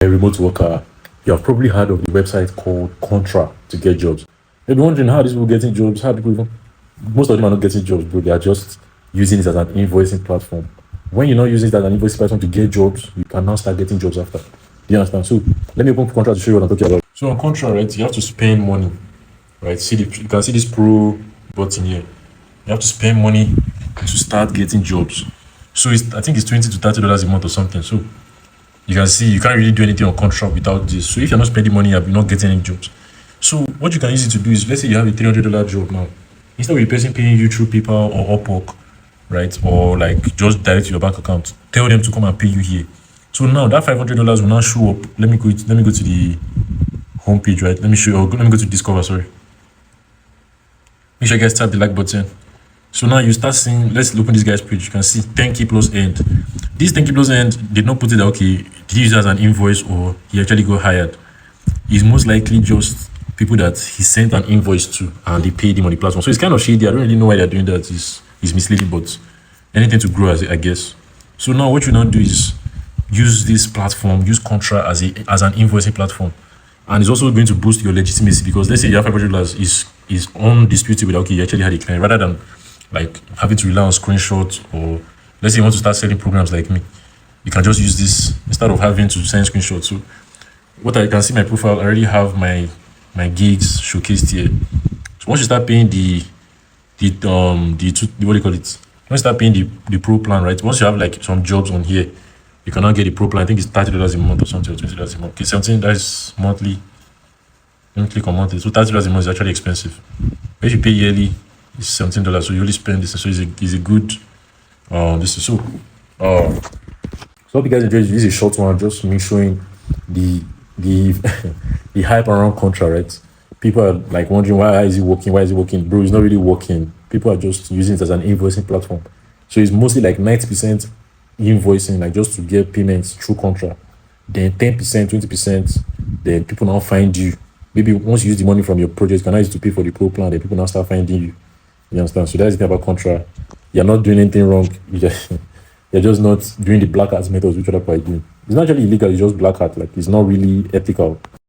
a remote worker, you have probably heard of the website called Contra to get jobs. You'll be wondering how these people getting jobs, how people even, most of them are not getting jobs, bro. They are just using it as an invoicing platform. When you're not using it as an invoicing platform to get jobs, you can now start getting jobs after. Do you understand? So let me open Contra to show you what I'm talking about. So on Contra, right, you have to spend money, right? You can see this pro button here. You have to spend money to start getting jobs. So I think it's $20 to $30 a month or something. So you can see you can't really do anything on Contra without this. So if you're not spending money, you're not getting any jobs. So what you can use it to do is, let's say you have a $300 job now. Instead of the person paying you through PayPal or Upwork, right, or like just direct to your bank account, tell them to come and pay you here. So now that $500 will now show up. Let me go to the homepage, right? Let me go to Discover. Sorry. Make sure you guys tap the like button. So now you start seeing, let's open this guy's page. You can see 10K plus end. This 10K plus end did not put it that, okay, did he use it as an invoice or he actually got hired? It's most likely just people that he sent an invoice to and they paid him on the platform. So it's kind of shady. I don't really know why they're doing that. It's misleading, but anything to grow, I guess. So now what you now do is use this platform, use Contra as an invoicing platform. And it's also going to boost your legitimacy, because let's say you have $500 is undisputable, okay, you actually had a client, rather than like having to rely on screenshots, or let's say you want to start selling programs like me, you can just use this instead of having to send screenshots. So what I can see my profile, I already have my gigs showcased here. So once you start paying the what do you call it? Once you start paying the pro plan, right? Once you have like some jobs on here, you can now get the pro plan. I think it's $30 a month or something, or $20 a month. Okay, something that is monthly. Let me click on monthly. So $30 a month is actually expensive. But if you pay yearly, it's $17. So you only spend this. So it's a good this is so hope you guys enjoyed. This is a short one, just me showing the the hype around Contra, right? People are like wondering why is it working? Why is it working? Bro, it's not really working. People are just using it as an invoicing platform. So it's mostly like 90% invoicing, like just to get payments through Contra. Then 10%, 20%, then people now find you. Maybe once you use the money from your project, you can now use it to pay for the pro plan, then people now start finding you. You understand? So that's the thing about Contra. You're not doing anything wrong. You're just not doing the black hat methods which other people are doing. It's not actually illegal, it's just black hat. Like, it's not really ethical.